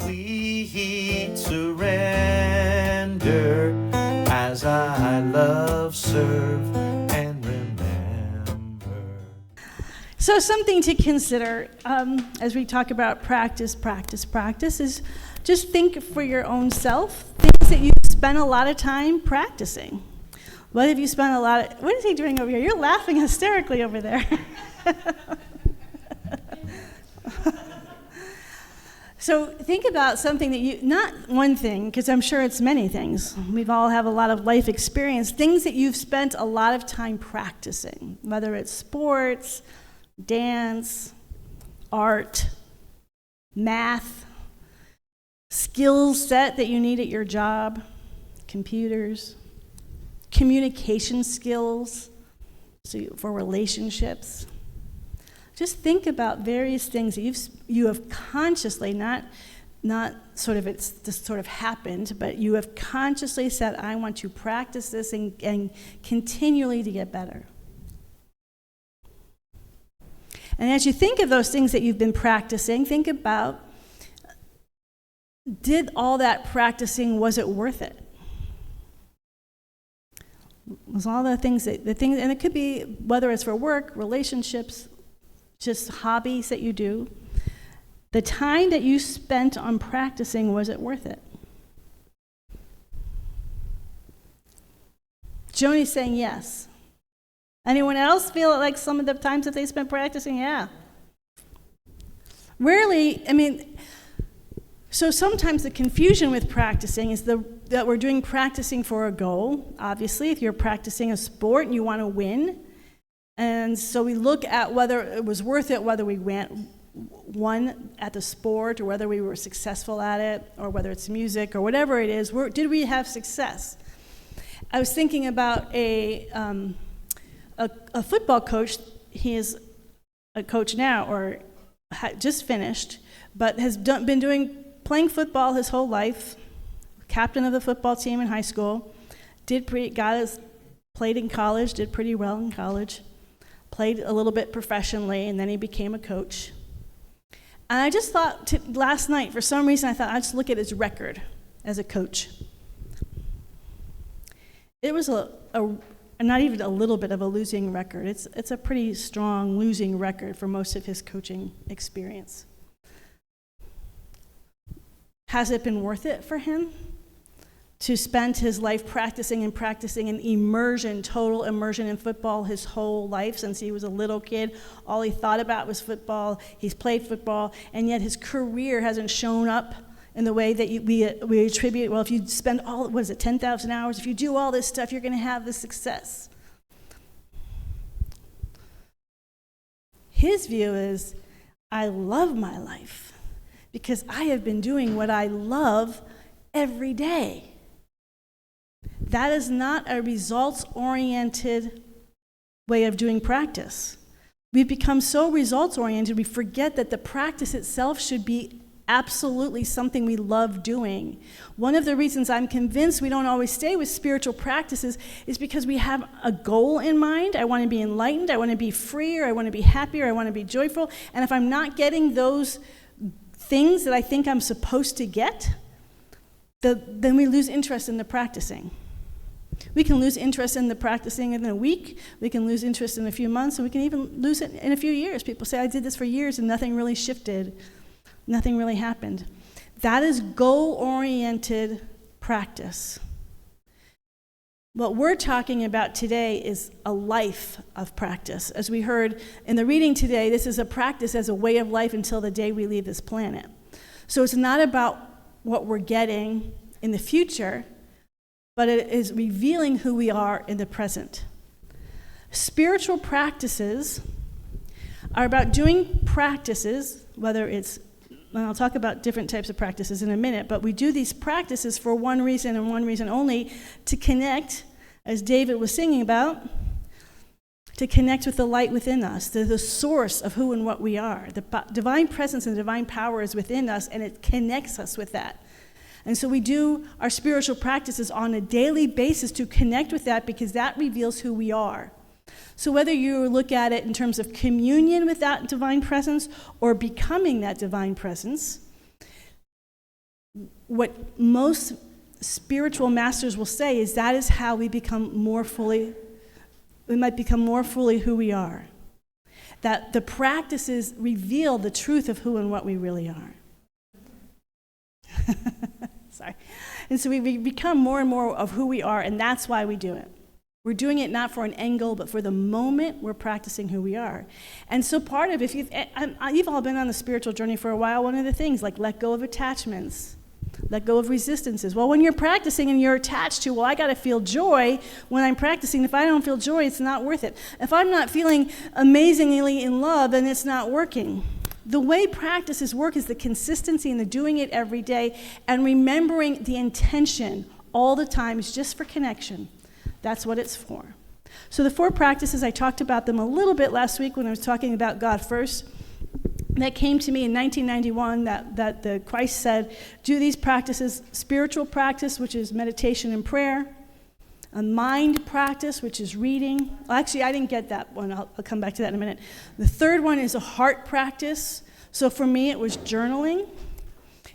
sweet surrender as I love, serve, and remember. So something to consider as we talk about practice is just think for your own self, things that you spend a lot of time practicing. What have you spent what is he doing over here? You're laughing hysterically over there. So think about something that not one thing, because I'm sure it's many things. We've all have a lot of life experience, things that you've spent a lot of time practicing, whether it's sports, dance, art, math, skill set that you need at your job, computers, communication skills for relationships. Just think about various things that you have consciously, not sort of it's just sort of happened, but you have consciously said, I want to practice this and continually to get better. And as you think of those things that you've been practicing, think about, did all that practicing, was it worth it? Was all the things, and it could be whether it's for work, relationships, just hobbies that you do, the time that you spent on practicing, was it worth it? Joni's saying yes. Anyone else feel like some of the times that they spent practicing? Yeah. Rarely, so sometimes the confusion with practicing is that we're doing practicing for a goal. Obviously, if you're practicing a sport and you want to win, and so we look at whether it was worth it, whether we won at the sport, or whether we were successful at it, or whether it's music, or whatever it is. Did we have success? I was thinking about a football coach. He is a coach now, or just finished, but has been playing football his whole life. Captain of the football team in high school. Played in college, did pretty well in college. Played a little bit professionally, and then he became a coach. And I just thought, last night, for some reason, I thought I'd just look at his record as a coach. It was not even a little bit of a losing record. It's a pretty strong losing record for most of his coaching experience. Has it been worth it for him to spend his life practicing an total immersion in football his whole life since he was a little kid? All he thought about was football. He's played football, and yet his career hasn't shown up in the way that we attribute, well, if you spend 10,000 hours, if you do all this stuff, you're going to have this success. His view is, I love my life because I have been doing what I love every day. That is not a results-oriented way of doing practice. We've become so results-oriented, we forget that the practice itself should be absolutely something we love doing. One of the reasons I'm convinced we don't always stay with spiritual practices is because we have a goal in mind. I want to be enlightened, I want to be freer, I want to be happier, I want to be joyful. And if I'm not getting those things that I think I'm supposed to get, then we lose interest in the practicing. We can lose interest in the practicing in a week, we can lose interest in a few months, and we can even lose it in a few years. People say, I did this for years and nothing really shifted, nothing really happened. That is goal-oriented practice. What we're talking about today is a life of practice. As we heard in the reading today, this is a practice as a way of life until the day we leave this planet. So it's not about what we're getting in the future, but it is revealing who we are in the present. Spiritual practices are about doing practices, whether it's, and I'll talk about different types of practices in a minute, but we do these practices for one reason and one reason only, to connect, as David was singing about, to connect with the light within us, the source of who and what we are. The divine presence and divine power is within us, and it connects us with that. And so we do our spiritual practices on a daily basis to connect with that, because that reveals who we are. So whether you look at it in terms of communion with that divine presence or becoming that divine presence, what most spiritual masters will say is that is how we become more fully, we might become more fully who we are. That the practices reveal the truth of who and what we really are. Sorry. And so we become more and more of who we are, and that's why we do it. We're doing it not for an angle, but for the moment we're practicing who we are. And so part of, if you've all been on the spiritual journey for a while, one of the things, like let go of attachments, let go of resistances. Well, when you're practicing and you're attached to, well, I got to feel joy when I'm practicing. If I don't feel joy, it's not worth it. If I'm not feeling amazingly in love, then it's not working. The way practices work is the consistency and the doing it every day and remembering the intention all the time is just for connection. That's what it's for. So the 4 practices, I talked about them a little bit last week when I was talking about God first. That came to me in 1991 that the Christ said, do these practices: spiritual practice, which is meditation and prayer; a mind practice, which is reading. Well, actually, I didn't get that one. I'll come back to that in a minute. The third one is a heart practice. So for me, it was journaling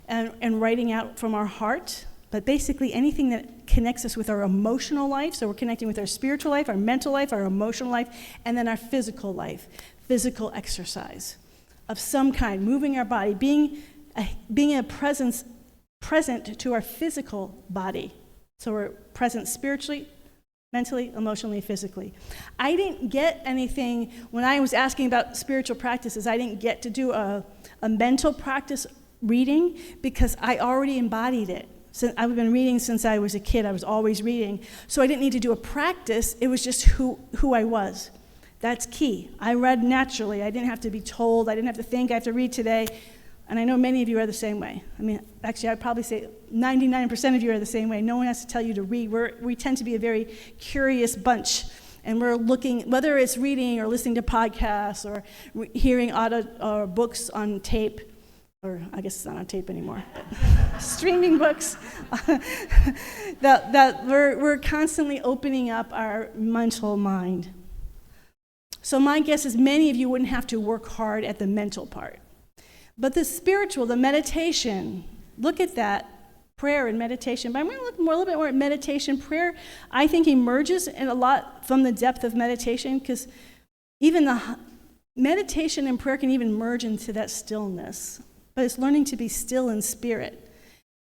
and writing out from our heart. But basically anything that connects us with our emotional life. So we're connecting with our spiritual life, our mental life, our emotional life, and then our physical life, physical exercise of some kind, moving our body, being a present to our physical body. So we're present spiritually, mentally, emotionally, physically. I didn't get anything, when I was asking about spiritual practices, I didn't get to do a mental practice reading because I already embodied it. So I've been reading since I was a kid. I was always reading. So I didn't need to do a practice. It was just who I was. That's key. I read naturally. I didn't have to be told. I didn't have to think I have to read today. And I know many of you are the same way. I mean, actually, I'd probably say 99% of you are the same way. No one has to tell you to read. We tend to be a very curious bunch. And we're looking, whether it's reading or listening to podcasts or hearing or books on tape, or I guess it's not on tape anymore, but streaming books, that we're constantly opening up our mental mind. So my guess is many of you wouldn't have to work hard at the mental part. But the spiritual, the meditation, look at that, prayer and meditation. But I'm going to look a little bit more at meditation. Prayer, I think, emerges in a lot from the depth of meditation, because even the meditation and prayer can even merge into that stillness. But it's learning to be still in spirit,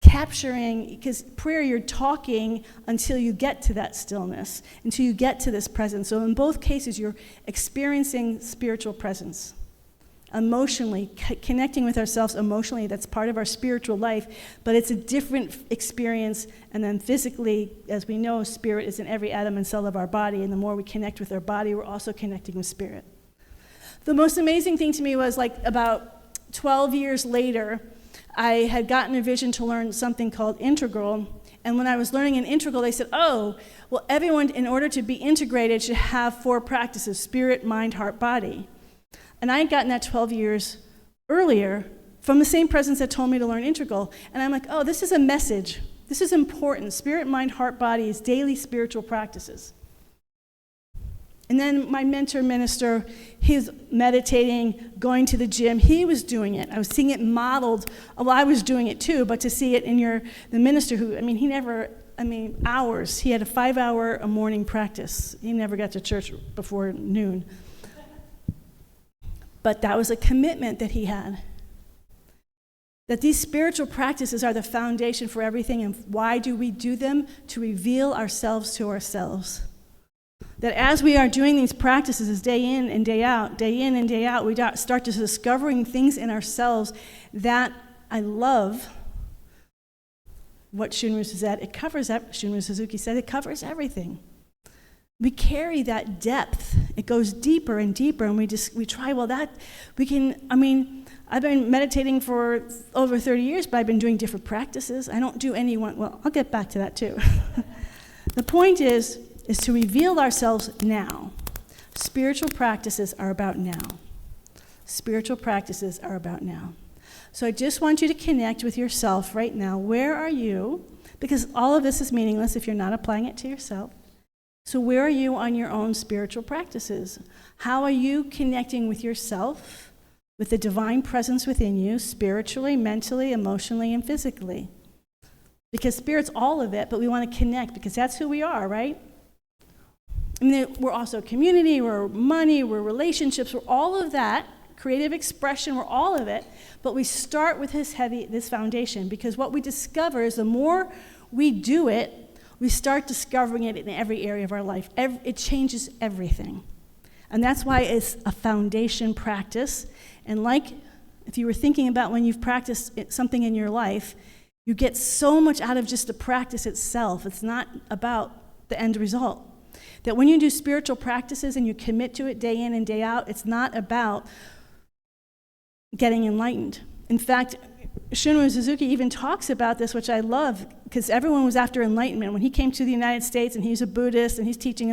capturing, because prayer, you're talking until you get to that stillness, until you get to this presence. So in both cases, you're experiencing spiritual presence. Emotionally, connecting with ourselves emotionally, that's part of our spiritual life, but it's a different experience. And then physically, as we know, spirit is in every atom and cell of our body, and the more we connect with our body, we're also connecting with spirit. The most amazing thing to me was, like, about 12 years later, I had gotten a vision to learn something called integral. And when I was learning an integral, they said, oh, well, everyone, in order to be integrated, should have 4 practices: spirit, mind, heart, body. And I had gotten that 12 years earlier from the same presence that told me to learn integral. And I'm like, oh, this is a message. This is important. Spirit, mind, heart, body is daily spiritual practices. And then my mentor minister, he's meditating, going to the gym. He was doing it. I was seeing it modeled. Well, I was doing it too, but to see it in the minister who, hours. He had a 5-hour a morning practice. He never got to church before noon. But that was a commitment that he had. That these spiritual practices are the foundation for everything. And why do we do them? To reveal ourselves to ourselves. That as we are doing these practices day in and day out, we start discovering things in ourselves that I love. What Shunryu said, Shunryu Suzuki said, it covers everything. We carry that depth. It goes deeper and deeper, and we try, I've been meditating for over 30 years, but I've been doing different practices. I don't do any one, well, I'll get back to that too. The point is to reveal ourselves now. Spiritual practices are about now. Spiritual practices are about now. So I just want you to connect with yourself right now. Where are you? Because all of this is meaningless if you're not applying it to yourself. So where are you on your own spiritual practices? How are you connecting with yourself with the divine presence within you, spiritually, mentally, emotionally, and physically. Because Spirit's all of it, but we want to connect because that's who we are, right? I mean, we're also community, we're money, we're relationships, we're all of that, creative expression, we're all of it, but we start with this foundation, because what we discover is the more we do it, we start discovering it in every area of our life. It changes everything. And that's why it's a foundation practice. And like if you were thinking about when you've practiced something in your life, you get so much out of just the practice itself. It's not about the end result. That when you do spiritual practices and you commit to it day in and day out, it's not about getting enlightened. In fact, Shunryu Suzuki even talks about this, which I love, because everyone was after enlightenment. When he came to the United States and he was a Buddhist and he's teaching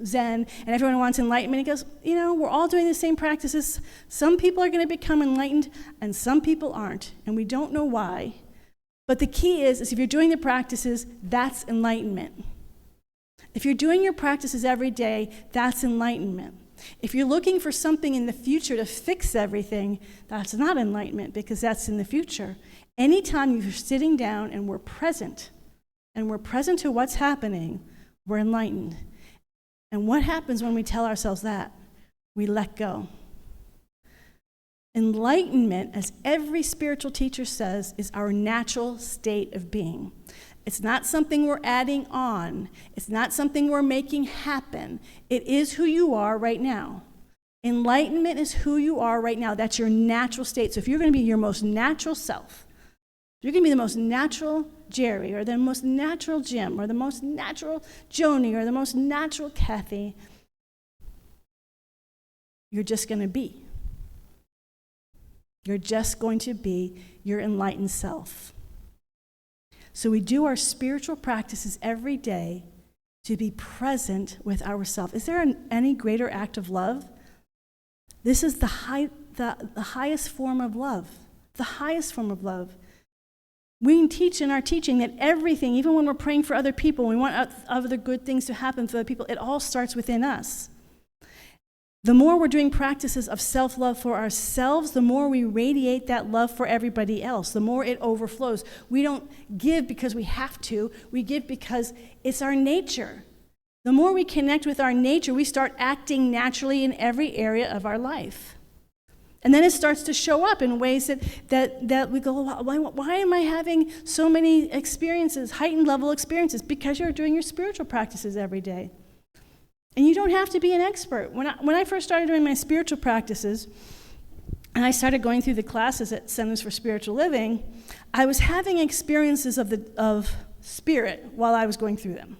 Zen, and everyone wants enlightenment, he goes, we're all doing the same practices. Some people are going to become enlightened and some people aren't, and we don't know why. But the key is if you're doing the practices, that's enlightenment. If you're doing your practices every day, that's enlightenment. If you're looking for something in the future to fix everything, that's not enlightenment, because that's in the future. Anytime you're sitting down and we're present to what's happening, we're enlightened. And what happens when we tell ourselves that? We let go. Enlightenment, as every spiritual teacher says, is our natural state of being. It's not something we're adding on. It's not something we're making happen. It is who you are right now. Enlightenment is who you are right now. That's your natural state. So if you're going to be your most natural self, if you're going to be the most natural Jerry, or the most natural Jim, or the most natural Joni, or the most natural Kathy, you're just going to be. You're just going to be your enlightened self. So we do our spiritual practices every day to be present with ourselves. Is there any greater act of love? This is the highest form of love. The highest form of love. We can teach in our teaching that everything, even when we're praying for other people, we want other good things to happen for other people, it all starts within us. The more we're doing practices of self-love for ourselves, the more we radiate that love for everybody else, the more it overflows. We don't give because we have to. We give because it's our nature. The more we connect with our nature, we start acting naturally in every area of our life. And then it starts to show up in ways that we go, why am I having so many experiences, heightened level experiences? Because you're doing your spiritual practices every day. And you don't have to be an expert. When I first started doing my spiritual practices, and I started going through the classes at Centers for Spiritual Living, I was having experiences of spirit while I was going through them.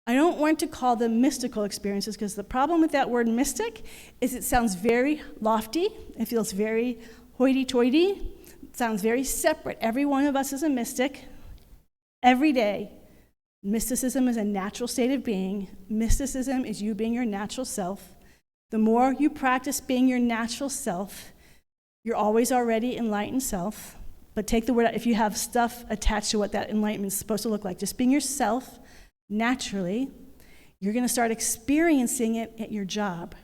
I don't want to call them mystical experiences, because the problem with that word mystic is it sounds very lofty. It feels very hoity-toity. It sounds very separate. Every one of us is a mystic every day. Mysticism is a natural state of being. Mysticism is you being your natural self. The more you practice being your natural self, you're always already enlightened self. But take the word out, if you have stuff attached to what that enlightenment is supposed to look like, just being yourself naturally, you're going to start experiencing it at your job,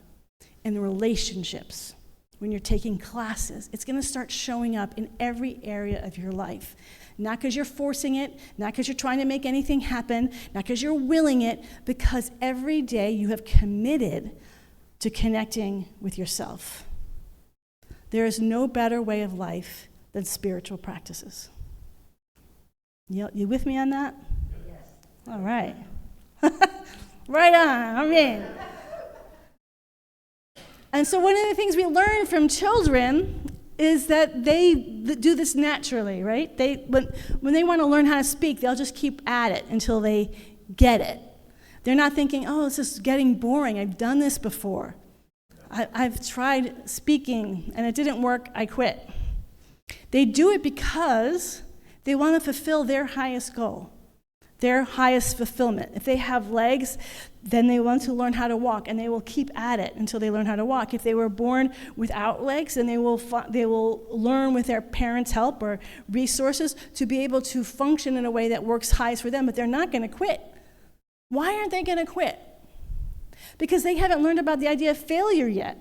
in the relationships, when you're taking classes. It's going to start showing up in every area of your life. Not because you're forcing it, not because you're trying to make anything happen, not because you're willing it, because every day you have committed to connecting with yourself. There is no better way of life than spiritual practices. You with me on that? Yes. All right. Right on, I'm in. And so one of the things we learn from children is that they do this naturally, right? When they want to learn how to speak, they'll just keep at it until they get it. They're not thinking, oh, this is getting boring. I've done this before. I've tried speaking, and it didn't work. I quit. They do it because they want to fulfill their highest goal, their highest fulfillment. If they have legs, then they want to learn how to walk, and they will keep at it until they learn how to walk. If they were born without legs, then they will learn with their parents' help or resources to be able to function in a way that works highest for them, but they're not going to quit. Why aren't they going to quit? Because they haven't learned about the idea of failure yet.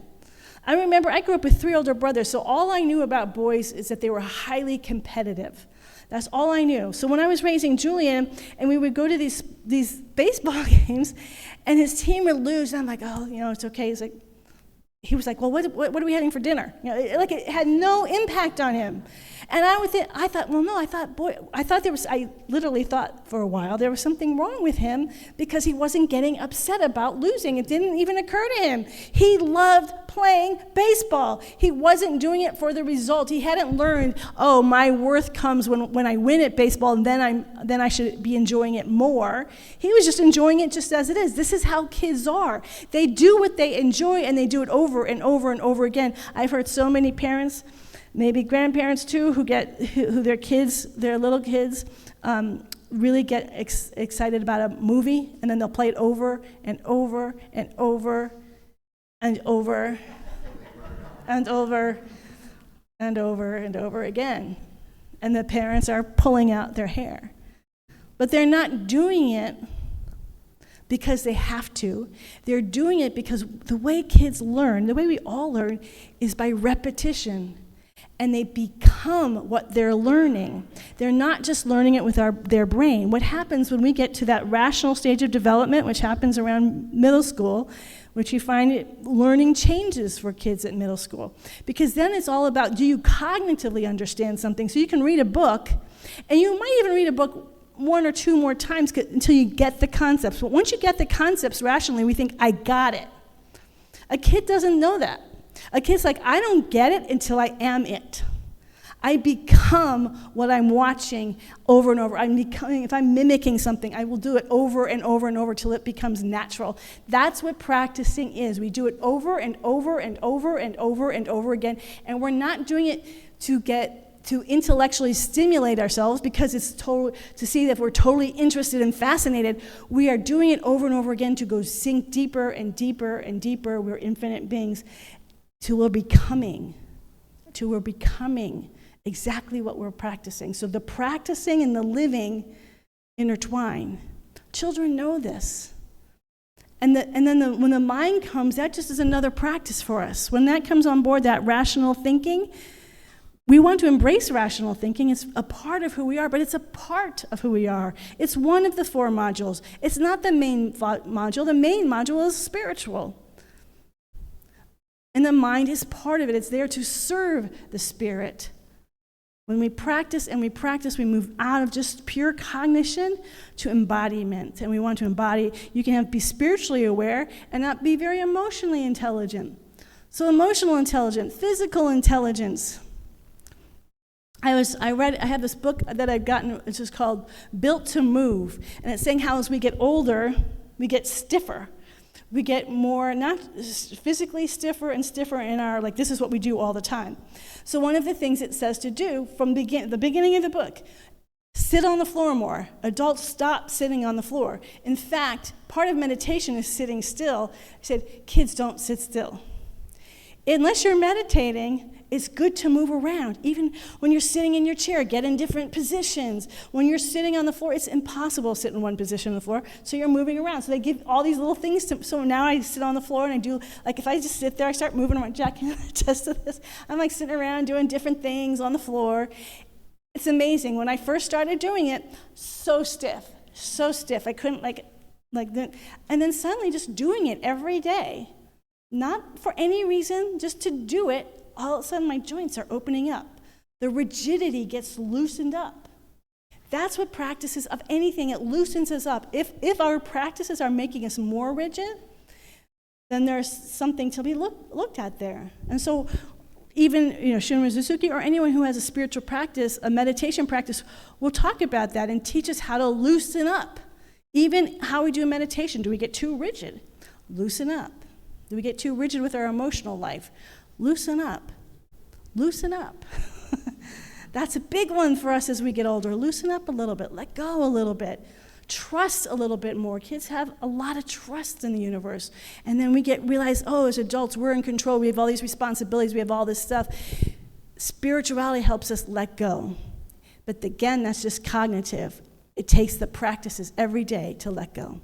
I remember I grew up with 3 older brothers, so all I knew about boys is that they were highly competitive. That's all I knew. So when I was raising Julian, and we would go to these baseball games, and his team would lose, and I'm like, oh, it's okay. He was like, well, what are we having for dinner? It had no impact on him. And I literally thought for a while there was something wrong with him because he wasn't getting upset about losing. It didn't even occur to him. He loved playing baseball. He wasn't doing it for the result. He hadn't learned, oh, my worth comes when I win at baseball, and then I should be enjoying it more. He was just enjoying it just as it is. This is how kids are. They do what they enjoy, and they do it over and over and over again. I've heard so many parents, maybe grandparents too, who their little kids really get excited about a movie, and then they'll play it over and over and over and over and over and over and over again. And the parents are pulling out their hair. But they're not doing it because they have to. They're doing it because the way kids learn, the way we all learn, is by repetition. And they become what they're learning. They're not just learning it with their brain. What happens when we get to that rational stage of development, which happens around middle school, which you find learning changes for kids at middle school. Because then it's all about, do you cognitively understand something? So you can read a book, and you might even read a book 1 or 2 more times until you get the concepts. But once you get the concepts rationally, we think, I got it. A kid doesn't know that. A kid's like, I don't get it until I am it. I become what I'm watching over and over. If I'm mimicking something, I will do it over and over and over till it becomes natural. That's what practicing is. We do it over and over and over and over and over again, and we're not doing it to intellectually stimulate ourselves because it's to see that we're totally interested and fascinated. We are doing it over and over again to go sink deeper and deeper and deeper. We're infinite beings. Till we're becoming exactly what we're practicing. So the practicing and the living intertwine. Children know this. And then when the mind comes, that just is another practice for us. When that comes on board, that rational thinking, we want to embrace rational thinking. It's a part of who we are, but it's a part of who we are. It's one of the 4 modules. It's not the main module. The main module is spiritual. And the mind is part of it. It's there to serve the spirit. When we practice and we practice, we move out of just pure cognition to embodiment. And we want to embody. You can be spiritually aware and not be very emotionally intelligent. So emotional intelligence, physical intelligence. I have this book that I've gotten, it's just called Built to Move. And it's saying how as we get older, we get stiffer. We get more, not physically stiffer and stiffer in our, this is what we do all the time. So one of the things it says to do from the beginning of the book, sit on the floor more. Adults, stop sitting on the floor. In fact, part of meditation is sitting still. I said, kids, don't sit still. Unless you're meditating, it's good to move around. Even when you're sitting in your chair, get in different positions. When you're sitting on the floor, it's impossible to sit in one position on the floor, so you're moving around. So they give all these little things so now I sit on the floor and I do, if I just sit there, I start moving around. Jack can attest to this. I'm sitting around doing different things on the floor. It's amazing. When I first started doing it, so stiff. I couldn't like that. And then suddenly just doing it every day, not for any reason, just to do it, all of a sudden my joints are opening up. The rigidity gets loosened up. That's what practices of anything, it loosens us up. If our practices are making us more rigid, then there's something to be looked at there. And so even Shunryu Suzuki or anyone who has a spiritual practice, a meditation practice, will talk about that and teach us how to loosen up. Even how we do meditation. Do we get too rigid? Loosen up. Do we get too rigid with our emotional life? Loosen up. Loosen up. That's a big one for us as we get older. Loosen up a little bit. Let go a little bit. Trust a little bit more. Kids have a lot of trust in the universe. And then we realize, as adults, we're in control. We have all these responsibilities. We have all this stuff. Spirituality helps us let go. But again, that's just cognitive. It takes the practices every day to let go.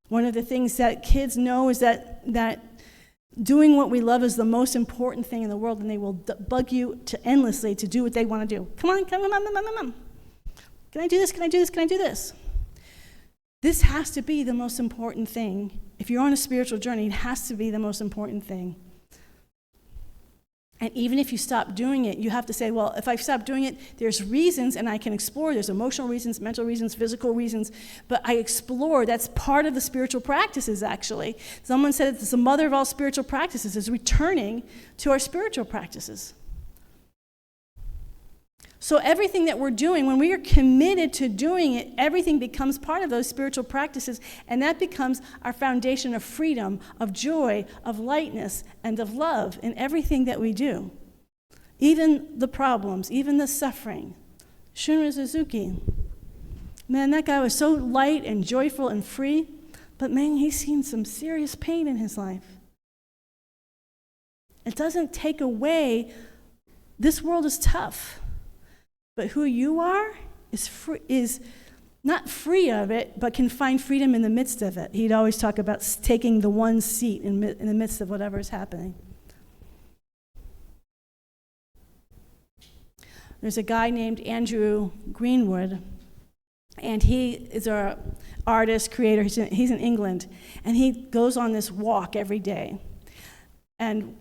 One of the things that kids know is that doing what we love is the most important thing in the world, and they will bug you endlessly to do what they want to do. Come on. Can I do this? Can I do this? Can I do this? This has to be the most important thing. If you're on a spiritual journey, it has to be the most important thing. And even if you stop doing it, you have to say, well, if I stop doing it, there's reasons, and I can explore. There's emotional reasons, mental reasons, physical reasons. But I explore. That's part of the spiritual practices, actually. Someone said it's the mother of all spiritual practices, is returning to our spiritual practices. So everything that we're doing, when we are committed to doing it, everything becomes part of those spiritual practices, and that becomes our foundation of freedom, of joy, of lightness, and of love in everything that we do. Even the problems, even the suffering. Shunra Suzuki, man, that guy was so light and joyful and free, but man, he's seen some serious pain in his life. It doesn't take away, this world is tough. But who you are is not free of it, but can find freedom in the midst of it. He'd always talk about taking the one seat in the midst of whatever is happening. There's a guy named Andrew Greenwood, and he is an artist, creator. He's in England, and he goes on this walk every day. And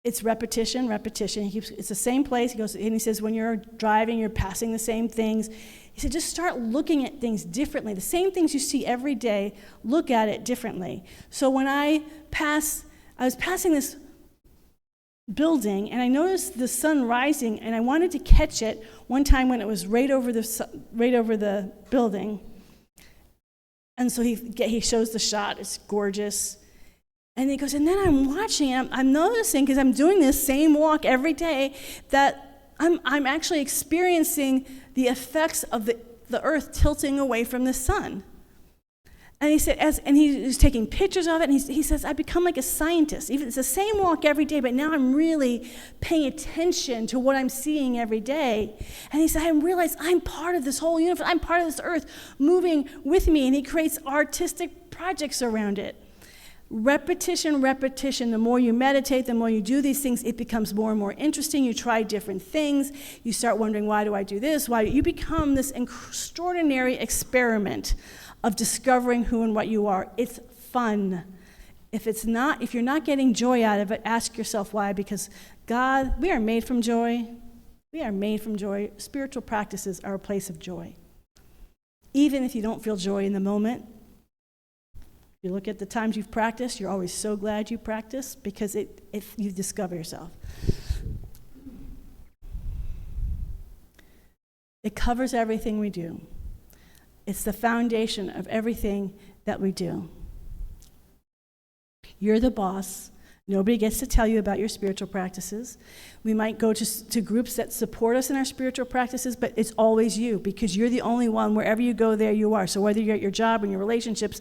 it's repetition. It's the same place. He goes, and he says, when you're driving, you're passing the same things. He said, just start looking at things differently. The same things you see every day, look at it differently. So when I was passing this building, and I noticed the sun rising, and I wanted to catch it one time when it was right over the building. And so he shows the shot. It's gorgeous. And he goes, and then I'm watching, and I'm noticing, because I'm doing this same walk every day, that I'm actually experiencing the effects of the earth tilting away from the sun. And he said, and he was taking pictures of it, and he says, I become like a scientist. Even it's the same walk every day, but now I'm really paying attention to what I'm seeing every day. And he said, I realize I'm part of this whole universe. I'm part of this earth moving with me, and he creates artistic projects around it. Repetition. The more you meditate, the more you do these things, it becomes more and more interesting. You try different things. You start wondering, why do I do this? Why? You become this extraordinary experiment of discovering who and what you are. It's fun. If you're not getting joy out of it, ask yourself why. Because God, we are made from joy. We are made from joy. Spiritual practices are a place of joy. Even if you don't feel joy in the moment, you look at the times you've practiced, you're always so glad you practiced because if you discover yourself. It covers everything we do. It's the foundation of everything that we do. You're the boss. Nobody gets to tell you about your spiritual practices. We might go to groups that support us in our spiritual practices, but it's always you because you're the only one. Wherever you go, there you are. So whether you're at your job or in your relationships,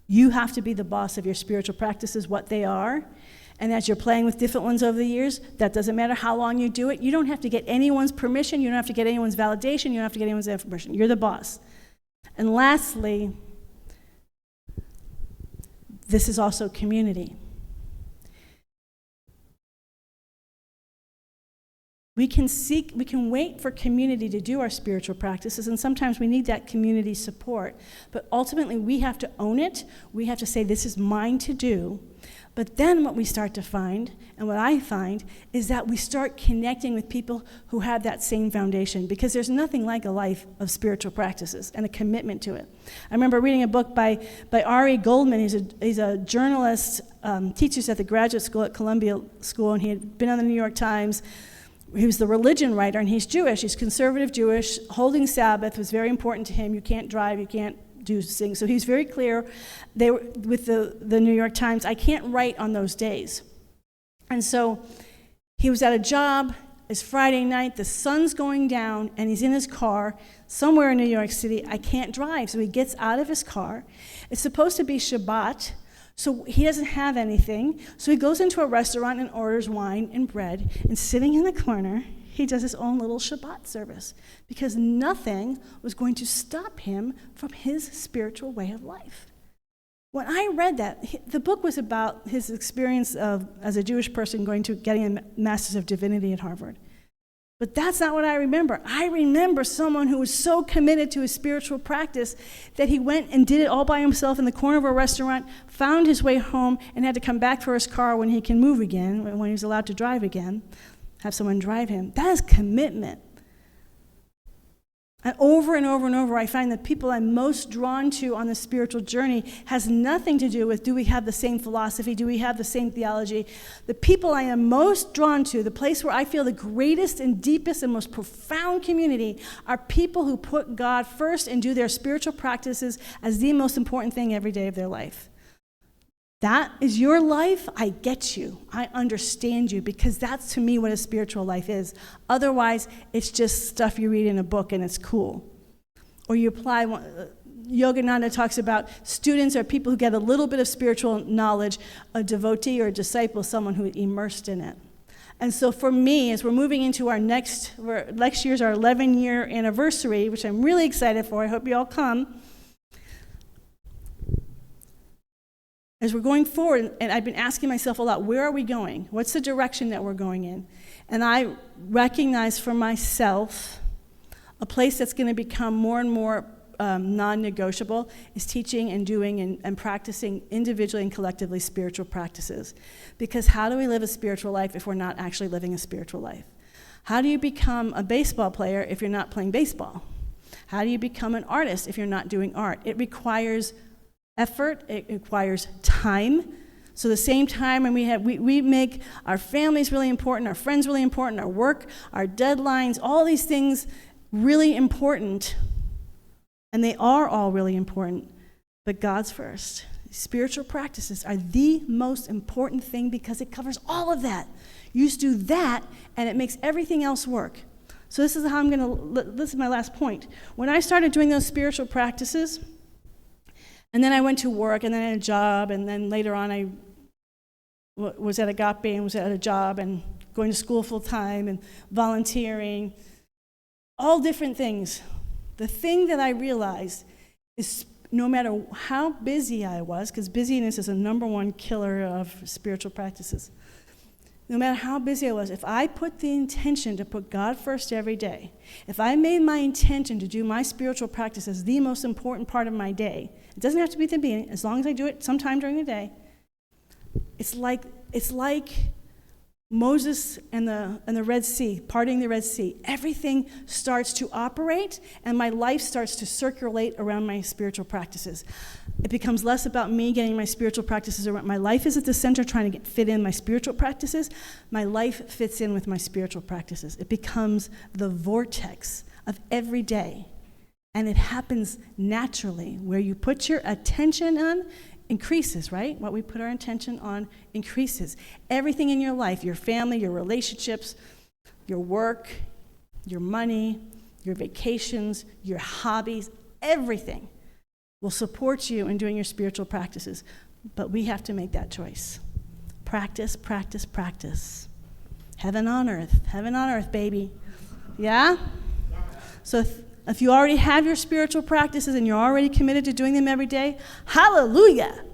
you have to be the boss of your spiritual practices, what they are. And as you're playing with different ones over the years, that doesn't matter how long you do it. You don't have to get anyone's permission. You don't have to get anyone's validation. You don't have to get anyone's information. You're the boss. And lastly, this is also community. We can wait for community to do our spiritual practices, and sometimes we need that community support. But ultimately, we have to own it. We have to say, this is mine to do. But then what we start to find, and what I find, is that we start connecting with people who have that same foundation, because there's nothing like a life of spiritual practices and a commitment to it. I remember reading a book by Ari Goldman. He's a journalist, teaches at the graduate school at Columbia School, and he had been on the New York Times. He was the religion writer, and he's Jewish. He's conservative Jewish. Holding Sabbath was very important to him. You can't drive, you can't do things. So he's very clear with the New York Times, I can't write on those days. And so he was at a job. It's Friday night. The sun's going down, and he's in his car somewhere in New York City. I can't drive. So he gets out of his car. It's supposed to be Shabbat. So he doesn't have anything. So he goes into a restaurant and orders wine and bread. And sitting in the corner, he does his own little Shabbat service because nothing was going to stop him from his spiritual way of life. When I read that, the book was about his experience of, as a Jewish person, getting a Master's of Divinity at Harvard. But that's not what I remember. I remember someone who was so committed to his spiritual practice that he went and did it all by himself in the corner of a restaurant, found his way home, and had to come back for his car when he can move again, when he was allowed to drive again, have someone drive him. That is commitment. And over and over and over, I find that people I'm most drawn to on the spiritual journey has nothing to do with, do we have the same philosophy? Do we have the same theology? The people I am most drawn to, the place where I feel the greatest and deepest and most profound community, are people who put God first and do their spiritual practices as the most important thing every day of their life. That is your life. I get you. I understand you, because that's to me what a spiritual life is. Otherwise, it's just stuff you read in a book and it's cool. Or you apply, Yogananda talks about students are people who get a little bit of spiritual knowledge, a devotee or a disciple, someone who is immersed in it. And so for me, as we're moving into our next year's our 11-year anniversary, which I'm really excited for, I hope you all come. As we're going forward, and I've been asking myself a lot, where are we going? What's the direction that we're going in? And I recognize for myself a place that's going to become more and more non-negotiable is teaching and doing and practicing individually and collectively spiritual practices. Because how do we live a spiritual life if we're not actually living a spiritual life? How do you become a baseball player if you're not playing baseball? How do you become an artist if you're not doing art? It requires effort, it requires time. So the same time when we make our families really important, our friends really important, our work, our deadlines, all these things really important, and they are all really important, but God's first. Spiritual practices are the most important thing because it covers all of that. You just do that, and it makes everything else work. So this is how this is my last point. When I started doing those spiritual practices, and then I went to work, and then I had a job, and then later on I was at Agape and was at a job and going to school full time and volunteering, all different things. The thing that I realized is no matter how busy I was, because busyness is a number one killer of spiritual practices, no matter how busy I was, if I put the intention to put God first every day, if I made my intention to do my spiritual practice as the most important part of my day, it doesn't have to be at the beginning, as long as I do it sometime during the day, it's like Moses and the Red Sea, parting the Red Sea. Everything starts to operate, and my life starts to circulate around my spiritual practices. It becomes less about me getting my spiritual practices around. My life is at the center trying to fit in my spiritual practices. My life fits in with my spiritual practices. It becomes the vortex of every day, and it happens naturally. Where you put your attention on increases, right? What we put our attention on increases. Everything in your life, your family, your relationships, your work, your money, your vacations, your hobbies, everything will support you in doing your spiritual practices. But we have to make that choice. Practice, practice, practice. Heaven on earth, baby. Yeah? So if you already have your spiritual practices and you're already committed to doing them every day, hallelujah.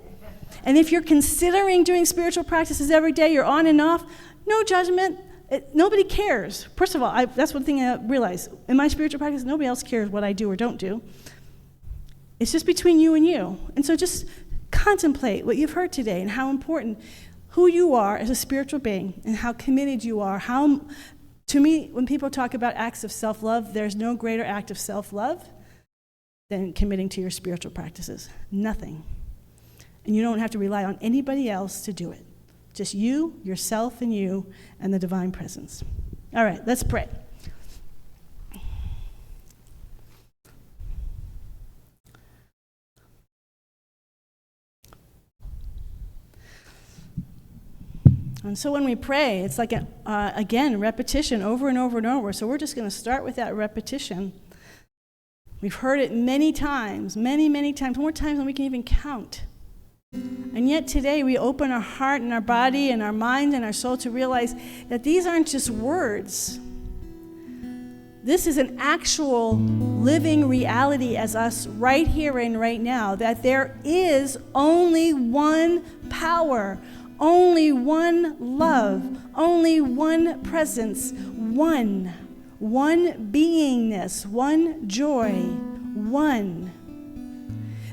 And if you're considering doing spiritual practices every day, you're on and off, no judgment. Nobody cares. First of all, that's one thing I realize. In my spiritual practice, nobody else cares what I do or don't do. It's just between you and you. And so just contemplate what you've heard today and how important who you are as a spiritual being and how committed you are. To me, when people talk about acts of self-love, there's no greater act of self-love than committing to your spiritual practices. Nothing. And you don't have to rely on anybody else to do it. Just you, yourself, and the divine presence. All right, let's pray. And so when we pray, it's like, again, repetition over and over and over. So we're just going to start with that repetition. We've heard it many times, many, many times, more times than we can even count. And yet today we open our heart and our body and our mind and our soul to realize that these aren't just words. This is an actual living reality as us right here and right now, that there is only one power, only one love, only one presence, one beingness, one joy, one.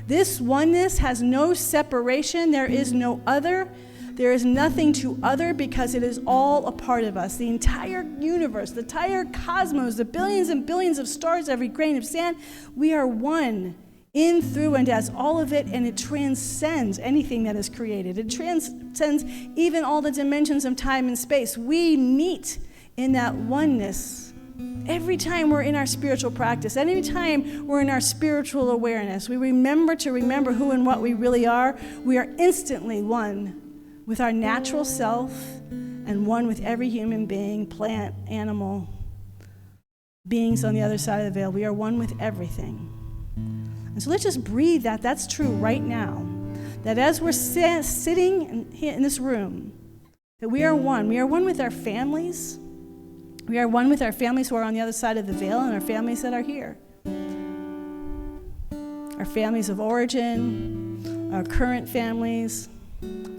This oneness has no separation. There is no other. There is nothing to other because it is all a part of us. The entire universe, the entire cosmos, the billions and billions of stars, every grain of sand, we are one in, through, and as all of it, and it transcends anything that is created. It transcends even all the dimensions of time and space. We meet in that oneness every time we're in our spiritual practice, every time we're in our spiritual awareness. We remember who and what we really are. We are instantly one with our natural self and one with every human being, plant, animal, beings on the other side of the veil. We are one with everything. And so let's just breathe that. That's true right now. That as we're sitting in this room, that we are one. We are one with our families. We are one with our families who are on the other side of the veil and our families that are here. Our families of origin, our current families,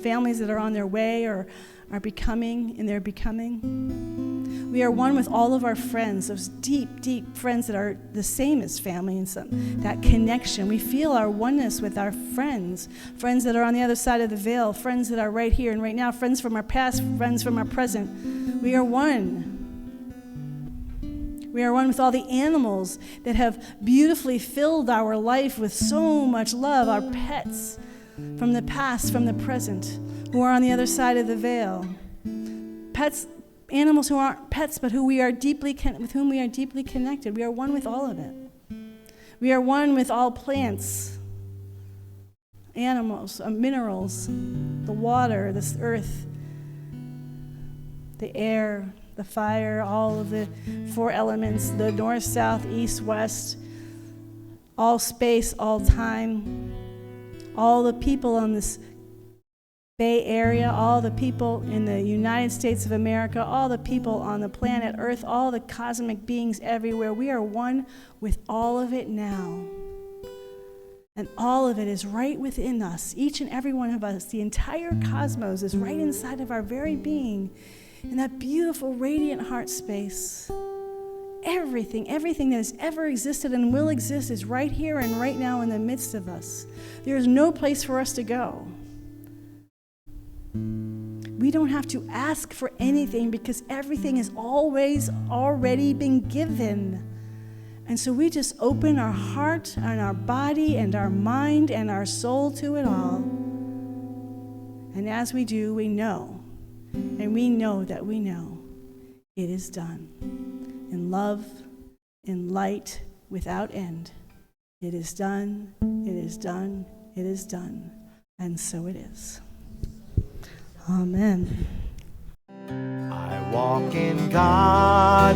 families that are on their way or are becoming in their becoming. We are one with all of our friends, those deep, deep friends that are the same as family and that connection. We feel our oneness with our friends that are on the other side of the veil, friends that are right here and right now, friends from our past, friends from our present. We are one. We are one with all the animals that have beautifully filled our life with so much love, our pets from the past, from the present, who are on the other side of the veil. Pets, animals who aren't pets, but with whom we are deeply connected. We are one with all of it. We are one with all plants, animals, minerals, the water, this earth, the air, the fire, all of the four elements, the north, south, east, west, all space, all time, all the people on this Bay Area, all the people in the United States of America, all the people on the planet Earth, all the cosmic beings everywhere. We are one with all of it now. And all of it is right within us, each and every one of us. The entire cosmos is right inside of our very being, in that beautiful, radiant heart space. Everything that has ever existed and will exist is right here and right now in the midst of us. There is no place for us to go. We don't have to ask for anything because everything has always already been given. And so we just open our heart and our body and our mind and our soul to it all. And as we do, we know, and we know that we know, it is done. In love, in light, without end. It is done, it is done, it is done. And so it is. Amen. I walk in God.